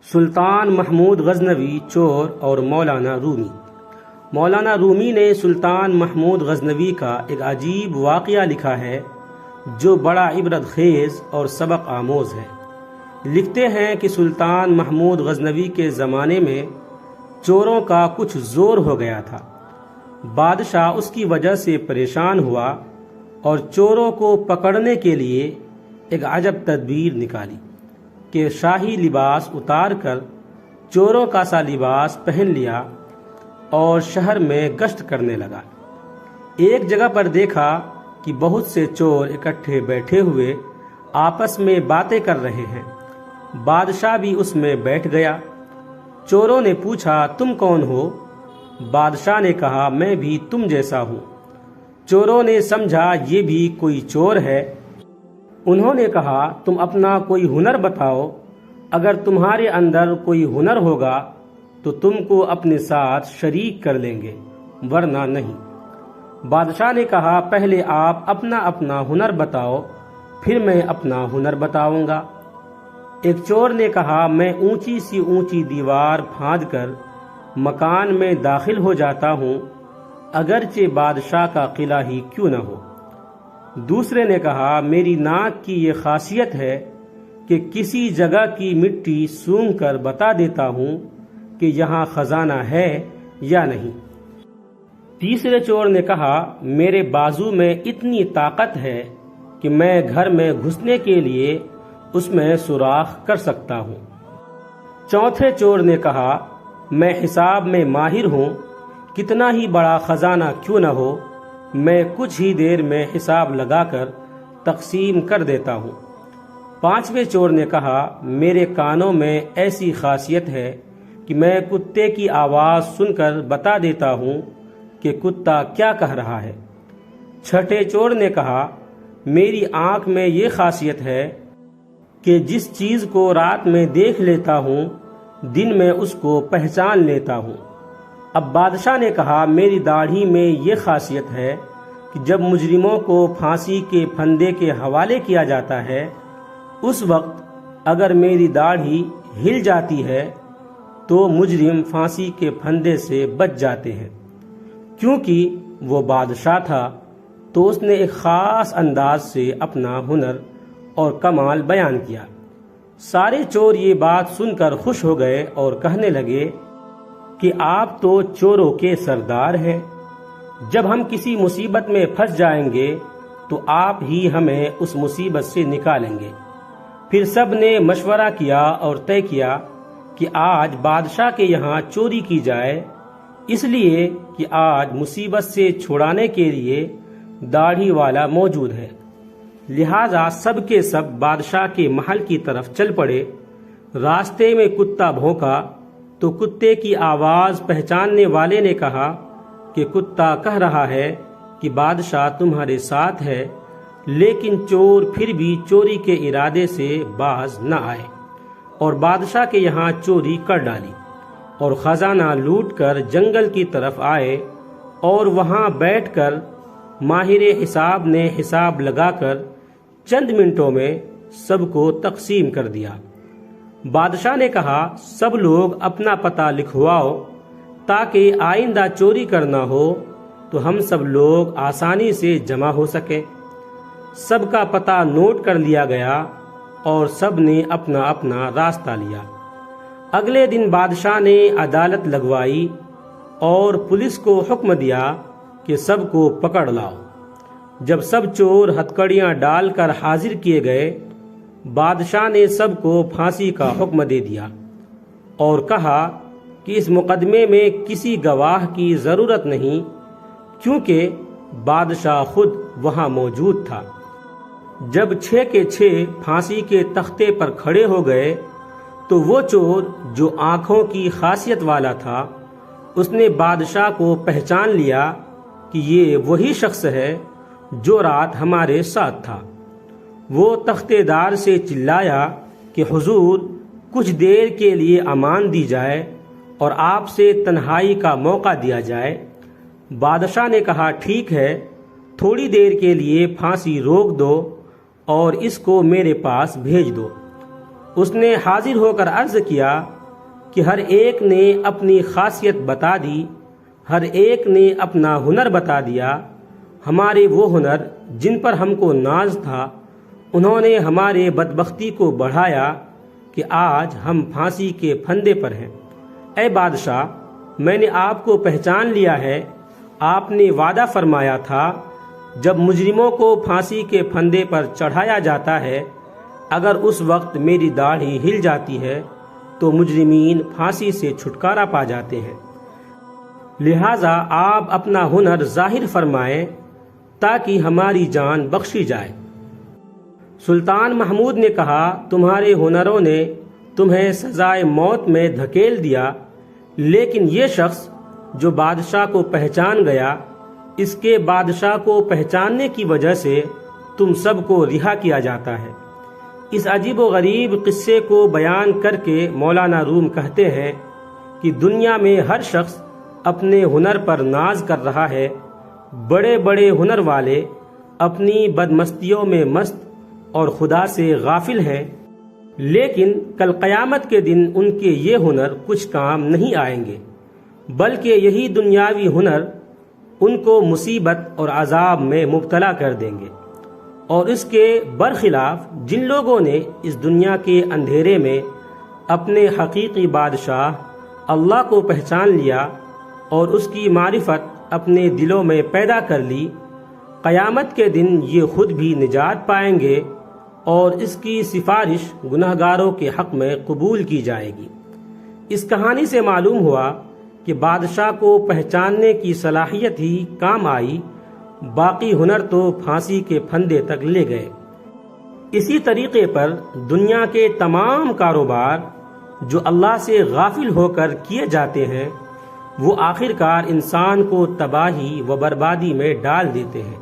سلطان محمود غزنوی چور اور مولانا رومی۔ مولانا رومی نے سلطان محمود غزنوی کا ایک عجیب واقعہ لکھا ہے جو بڑا عبرت خیز اور سبق آموز ہے۔ لکھتے ہیں کہ سلطان محمود غزنوی کے زمانے میں چوروں کا کچھ زور ہو گیا تھا۔ بادشاہ اس کی وجہ سے پریشان ہوا اور چوروں کو پکڑنے کے لیے ایک عجب تدبیر نکالی کہ شاہی لباس اتار کر چوروں کا سا لباس پہن لیا اور شہر میں گشت کرنے لگا۔ ایک جگہ پر دیکھا کہ بہت سے چور اکٹھے بیٹھے ہوئے آپس میں باتیں کر رہے ہیں۔ بادشاہ بھی اس میں بیٹھ گیا۔ چوروں نے پوچھا، تم کون ہو؟ بادشاہ نے کہا، میں بھی تم جیسا ہوں۔ چوروں نے سمجھا یہ بھی کوئی چور ہے۔ انہوں نے کہا، تم اپنا کوئی ہنر بتاؤ، اگر تمہارے اندر کوئی ہنر ہوگا تو تم کو اپنے ساتھ شریک کر لیں گے، ورنہ نہیں۔ بادشاہ نے کہا، پہلے آپ اپنا اپنا ہنر بتاؤ، پھر میں اپنا ہنر بتاؤں گا۔ ایک چور نے کہا، میں اونچی سی اونچی دیوار پھاند کر مکان میں داخل ہو جاتا ہوں، اگرچہ بادشاہ کا قلعہ ہی کیوں نہ ہو۔ دوسرے نے کہا، میری ناک کی یہ خاصیت ہے کہ کسی جگہ کی مٹی سونگھ کر بتا دیتا ہوں کہ یہاں خزانہ ہے یا نہیں۔ تیسرے چور نے کہا، میرے بازو میں اتنی طاقت ہے کہ میں گھر میں گھسنے کے لیے اس میں سوراخ کر سکتا ہوں۔ چوتھے چور نے کہا، میں حساب میں ماہر ہوں، کتنا ہی بڑا خزانہ کیوں نہ ہو، میں کچھ ہی دیر میں حساب لگا کر تقسیم کر دیتا ہوں۔ پانچویں چور نے کہا، میرے کانوں میں ایسی خاصیت ہے کہ میں کتے کی آواز سن کر بتا دیتا ہوں کہ کتا کیا کہہ رہا ہے۔ چھٹے چور نے کہا، میری آنکھ میں یہ خاصیت ہے کہ جس چیز کو رات میں دیکھ لیتا ہوں، دن میں اس کو پہچان لیتا ہوں۔ اب بادشاہ نے کہا، میری داڑھی میں یہ خاصیت ہے کہ جب مجرموں کو پھانسی کے پھندے کے حوالے کیا جاتا ہے، اس وقت اگر میری داڑھی ہل جاتی ہے تو مجرم پھانسی کے پھندے سے بچ جاتے ہیں۔ کیونکہ وہ بادشاہ تھا تو اس نے ایک خاص انداز سے اپنا ہنر اور کمال بیان کیا۔ سارے چور یہ بات سن کر خوش ہو گئے اور کہنے لگے کہ آپ تو چوروں کے سردار ہیں، جب ہم کسی مصیبت میں پھنس جائیں گے تو آپ ہی ہمیں اس مصیبت سے نکالیں گے۔ پھر سب نے مشورہ کیا اور طے کیا کہ آج بادشاہ کے یہاں چوری کی جائے، اس لیے کہ آج مصیبت سے چھڑانے کے لیے داڑھی والا موجود ہے۔ لہذا سب کے سب بادشاہ کے محل کی طرف چل پڑے۔ راستے میں کتا بھونکا تو کتے کی آواز پہچاننے والے نے کہا کہ کتا کہہ رہا ہے کہ بادشاہ تمہارے ساتھ ہے، لیکن چور پھر بھی چوری کے ارادے سے باز نہ آئے اور بادشاہ کے یہاں چوری کر ڈالی اور خزانہ لوٹ کر جنگل کی طرف آئے اور وہاں بیٹھ کر ماہر حساب نے حساب لگا کر چند منٹوں میں سب کو تقسیم کر دیا۔ بادشاہ نے کہا، سب لوگ اپنا پتہ لکھواؤ تاکہ آئندہ چوری کرنا ہو تو ہم سب لوگ آسانی سے جمع ہو سکیں۔ سب کا پتہ نوٹ کر لیا گیا اور سب نے اپنا اپنا راستہ لیا۔ اگلے دن بادشاہ نے عدالت لگوائی اور پولیس کو حکم دیا کہ سب کو پکڑ لاؤ۔ جب سب چور ہتکڑیاں ڈال کر حاضر کیے گئے، بادشاہ نے سب کو پھانسی کا حکم دے دیا اور کہا کہ اس مقدمے میں کسی گواہ کی ضرورت نہیں، کیونکہ بادشاہ خود وہاں موجود تھا۔ جب 6 کے 6 پھانسی کے تختے پر کھڑے ہو گئے تو وہ چور جو آنکھوں کی خاصیت والا تھا، اس نے بادشاہ کو پہچان لیا کہ یہ وہی شخص ہے جو رات ہمارے ساتھ تھا۔ وہ تختے دار سے چلایا کہ حضور، کچھ دیر کے لیے امان دی جائے اور آپ سے تنہائی کا موقع دیا جائے۔ بادشاہ نے کہا، ٹھیک ہے، تھوڑی دیر کے لیے پھانسی روک دو اور اس کو میرے پاس بھیج دو۔ اس نے حاضر ہو کر عرض کیا کہ ہر ایک نے اپنی خاصیت بتا دی، ہر ایک نے اپنا ہنر بتا دیا۔ ہمارے وہ ہنر جن پر ہم کو ناز تھا، انہوں نے ہمارے بدبختی کو بڑھایا کہ آج ہم پھانسی کے پھندے پر ہیں۔ اے بادشاہ، میں نے آپ کو پہچان لیا ہے۔ آپ نے وعدہ فرمایا تھا جب مجرموں کو پھانسی کے پھندے پر چڑھایا جاتا ہے، اگر اس وقت میری داڑھی ہل جاتی ہے تو مجرمین پھانسی سے چھٹکارا پا جاتے ہیں۔ لہٰذا آپ اپنا ہنر ظاہر فرمائیں تاکہ ہماری جان بخشی جائے۔ سلطان محمود نے کہا، تمہارے ہنروں نے تمہیں سزائے موت میں دھکیل دیا، لیکن یہ شخص جو بادشاہ کو پہچان گیا، اس کے بادشاہ کو پہچاننے کی وجہ سے تم سب کو رہا کیا جاتا ہے۔ اس عجیب و غریب قصے کو بیان کر کے مولانا روم کہتے ہیں کہ دنیا میں ہر شخص اپنے ہنر پر ناز کر رہا ہے۔ بڑے بڑے ہنر والے اپنی بدمستیوں میں مست اور خدا سے غافل ہیں، لیکن کل قیامت کے دن ان کے یہ ہنر کچھ کام نہیں آئیں گے، بلکہ یہی دنیاوی ہنر ان کو مصیبت اور عذاب میں مبتلا کر دیں گے۔ اور اس کے برخلاف جن لوگوں نے اس دنیا کے اندھیرے میں اپنے حقیقی بادشاہ اللہ کو پہچان لیا اور اس کی معرفت اپنے دلوں میں پیدا کر لی، قیامت کے دن یہ خود بھی نجات پائیں گے اور اس کی سفارش گنہگاروں کے حق میں قبول کی جائے گی۔ اس کہانی سے معلوم ہوا کہ بادشاہ کو پہچاننے کی صلاحیت ہی کام آئی، باقی ہنر تو پھانسی کے پھندے تک لے گئے۔ اسی طریقے پر دنیا کے تمام کاروبار جو اللہ سے غافل ہو کر کیے جاتے ہیں، وہ آخرکار انسان کو تباہی و بربادی میں ڈال دیتے ہیں۔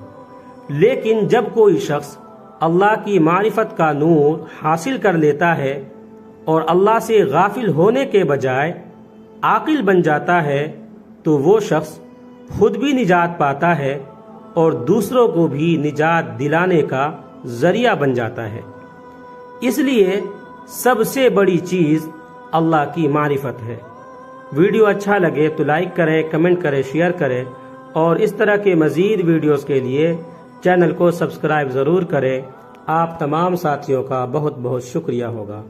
لیکن جب کوئی شخص اللہ کی معرفت کا نور حاصل کر لیتا ہے اور اللہ سے غافل ہونے کے بجائے عاقل بن جاتا ہے، تو وہ شخص خود بھی نجات پاتا ہے اور دوسروں کو بھی نجات دلانے کا ذریعہ بن جاتا ہے۔ اس لیے سب سے بڑی چیز اللہ کی معرفت ہے۔ ویڈیو اچھا لگے تو لائک کریں، کمنٹ کریں، شیئر کریں، اور اس طرح کے مزید ویڈیوز کے لیے چینل کو سبسکرائب ضرور کریں۔ آپ تمام ساتھیوں کا بہت بہت شکریہ ہوگا۔